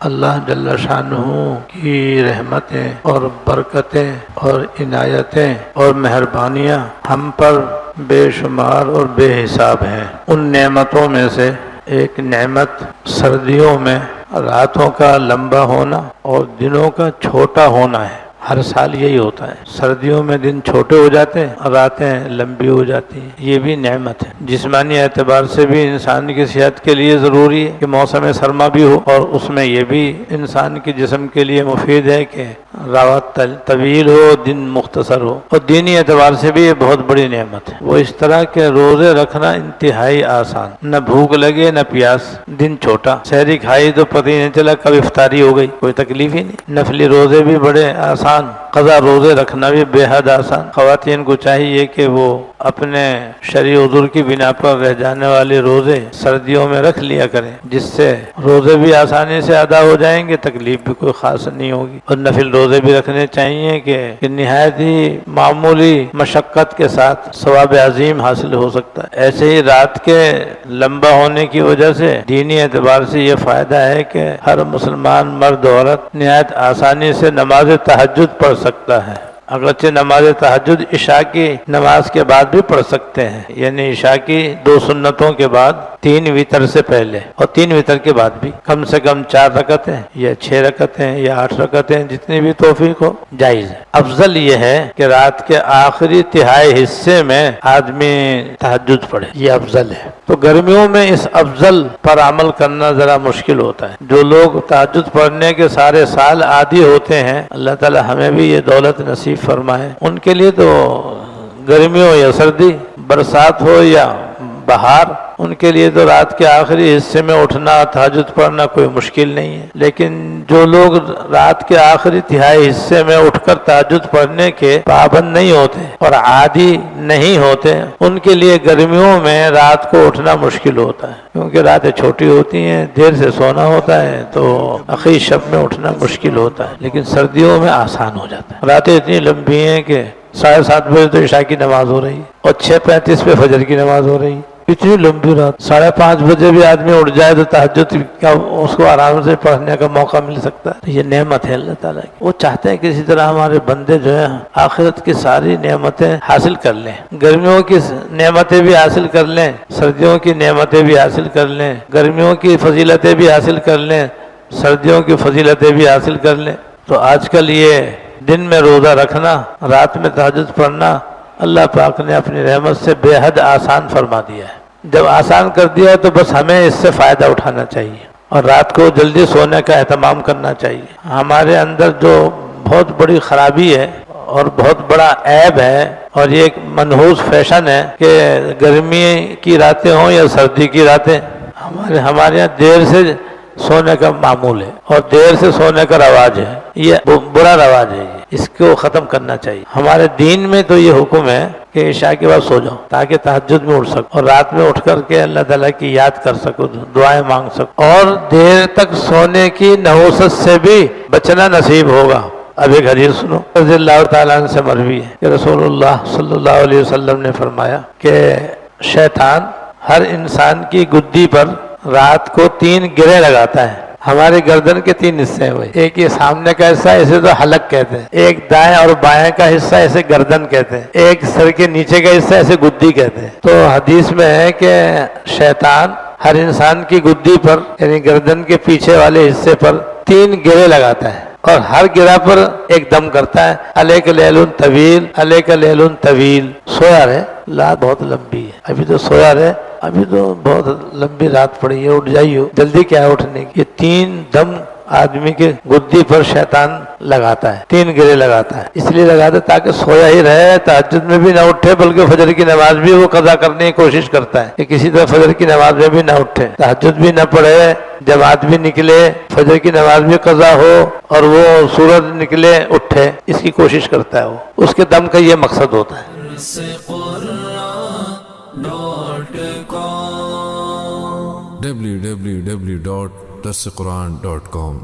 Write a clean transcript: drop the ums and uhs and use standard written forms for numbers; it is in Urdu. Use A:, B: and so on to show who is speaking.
A: اللہ جل شانہ کی رحمتیں اور برکتیں اور عنایتیں اور مہربانیاں ہم پر بے شمار اور بے حساب ہیں۔ ان نعمتوں میں سے ایک نعمت سردیوں میں راتوں کا لمبا ہونا اور دنوں کا چھوٹا ہونا ہے۔ ہر سال یہی ہوتا ہے، سردیوں میں دن چھوٹے ہو جاتے ہیں اور راتیں لمبی ہو جاتی ہیں۔ یہ بھی نعمت ہے۔ جسمانی اعتبار سے بھی انسان کی صحت کے لیے ضروری ہے کہ موسم سرما بھی ہو، اور اس میں یہ بھی انسان کے جسم کے لیے مفید ہے کہ رات طویل ہو، دن مختصر ہو۔ اور دینی اعتبار سے بھی یہ بہت بڑی نعمت ہے۔ وہ اس طرح کے روزے رکھنا انتہائی آسان، نہ بھوک لگے نہ پیاس، دن چھوٹا، سحری کھائی تو پتہ ہی نہیں چلا کب افطاری ہو گئی، کوئی تکلیف ہی نہیں۔ نفلی روزے بھی بڑے آسان، قضا روزے رکھنا بھی بے حد آسان۔ خواتین کو چاہیے کہ وہ اپنے شرعی عذر کی بنا پر رہ جانے والے روزے سردیوں میں رکھ لیا کریں، جس سے روزے بھی آسانی سے ادا ہو جائیں گے، تکلیف بھی کوئی خاص نہیں ہوگی۔ اور نفل روزے بھی رکھنے چاہیے کہ نہایت ہی معمولی مشقت کے ساتھ ثواب عظیم حاصل ہو سکتا ہے۔ ایسے ہی رات کے لمبا ہونے کی وجہ سے دینی اعتبار سے یہ فائدہ ہے کہ ہر مسلمان مرد عورت نہایت آسانی سے نماز تہجد پڑھ سکتا ہے۔ اگرچہ نماز تہجد عشاء کی نماز کے بعد بھی پڑھ سکتے ہیں، یعنی عشاء کی 2 سنتوں کے بعد، 3 وتر سے پہلے اور 3 وتر کے بعد بھی کم سے کم 4 رکعتیں یا 6 رکعتیں یا 8 رکعتیں، جتنی بھی توفیق ہو جائز ہے۔ افضل یہ ہے کہ رات کے آخری تہائی حصے میں آدمی تہجد پڑھے، یہ افضل ہے۔ تو گرمیوں میں اس افضل پر عمل کرنا ذرا مشکل ہوتا ہے۔ جو لوگ تہجد پڑھنے کے سارے سال عادی ہوتے ہیں، اللہ تعالی ہمیں بھی یہ دولت نصیب فرمائے، ان کے لیے تو گرمی ہو یا سردی، برسات ہو یا بہار، ان کے لیے تو رات کے آخری حصے میں اٹھنا تہجد پڑھنا کوئی مشکل نہیں ہے۔ لیکن جو لوگ رات کے آخری تہائی حصے میں اٹھ کر تہجد پڑھنے کے پابند نہیں ہوتے اور عادی نہیں ہوتے، ان کے لیے گرمیوں میں رات کو اٹھنا مشکل ہوتا ہے، کیونکہ راتیں چھوٹی ہوتی ہیں، دیر سے سونا ہوتا ہے، تو اخیر شب میں اٹھنا مشکل ہوتا ہے۔ لیکن سردیوں میں آسان ہو جاتا ہے۔ راتیں اتنی لمبی ہیں کہ 7:30 بجے تو عشاء کی نماز ہو رہی ہے اور 6:35 پہ فجر کی نماز ہو رہی ہے۔ اتنی لمبی رات، 5:30 بجے بھی آدمی اٹھ جائے تو تہجد کا اس کو آرام سے پڑھنے کا موقع مل سکتا ہے۔ یہ نعمت ہے اللہ تعالیٰ کی۔ وہ چاہتے ہیں کہ اسی طرح ہمارے بندے جو ہیں آخرت کی ساری نعمتیں حاصل کر لیں، گرمیوں کی نعمتیں بھی حاصل کر لیں، سردیوں کی نعمتیں بھی حاصل کر لیں، گرمیوں کی فضیلتیں بھی حاصل کر لیں، سردیوں کی فضیلتیں بھی حاصل کر لیں۔ تو آج کل یہ دن میں روزہ رکھنا، رات میں تہجد پڑھنا، اللہ پاک نے اپنی رحمت سے بے حد آسان فرما دیا ہے۔ جب آسان کر دیا ہے تو بس ہمیں اس سے فائدہ اٹھانا چاہیے اور رات کو جلدی سونے کا اہتمام کرنا چاہیے۔ ہمارے اندر جو بہت بڑی خرابی ہے اور بہت بڑا عیب ہے، اور یہ ایک منحوس فیشن ہے کہ گرمی کی راتیں ہوں یا سردی کی راتیں، ہمارے یہاں دیر سے سونے کا معمول ہے اور دیر سے سونے کا رواج ہے۔ یہ برا رواج ہے، اس کو ختم کرنا چاہیے۔ ہمارے دین میں تو یہ حکم ہے کہ عشاء کے بعد سو جاؤ تاکہ تہجد میں اٹھ سکو اور رات میں اٹھ کر کے اللہ تعالیٰ کی یاد کر سکو، دعائیں مانگ سکو، اور دیر تک سونے کی نحوست سے بھی بچنا نصیب ہوگا۔ اب ایک حدیث سنو، رضی اللہ تعالیٰ عنہ سے مروی ہے کہ رسول اللہ صلی اللہ علیہ وسلم نے فرمایا کہ شیطان ہر انسان کی گدی پر رات کو 3 گرے لگاتا ہے۔ ہمارے گردن کے 3 حصے ہیں بھائی، ایک یہ سامنے کا حصہ، اسے تو حلق کہتے ہیں، ایک دائیں اور بائیں کا حصہ اسے گردن کہتے ہیں، ایک سر کے نیچے کا حصہ اسے گدی کہتے ہیں۔ تو حدیث میں ہے کہ شیطان ہر انسان کی گدی پر یعنی گردن کے پیچھے والے حصے پر 3 گرے لگاتا ہے، اور ہر گرہ پر ایک دم کرتا ہے، علیک لیل طویل، علیک لیل طویل، سویا رہے، رات بہت لمبی ہے، ابھی تو سویا رہے، ابھی تو بہت لمبی رات پڑی ہے، اٹھ جائیو، جلدی کیا ہے اٹھنے کی۔ یہ 3 دم آدمی کے گدی پر شیطان لگاتا ہے، 3 گرے لگاتا ہے، اس لیے لگاتا ہے تاکہ سویا ہی رہے، تہجد میں بھی نہ اٹھے، بلکہ فجر کی نماز بھی وہ قضا کرنے کی کوشش کرتا ہے کہ کسی طرح فجر کی نماز میں بھی نہ اٹھے، تہجد بھی نہ پڑھے، جماعت بھی نکلے، فجر کی نماز بھی قضا ہو اور وہ سورج نکلے اٹھے، اس کی کوشش کرتا ہے وہ، اس کے دم کا یہ مقصد ہوتا ہے۔
B: www.dasquran.com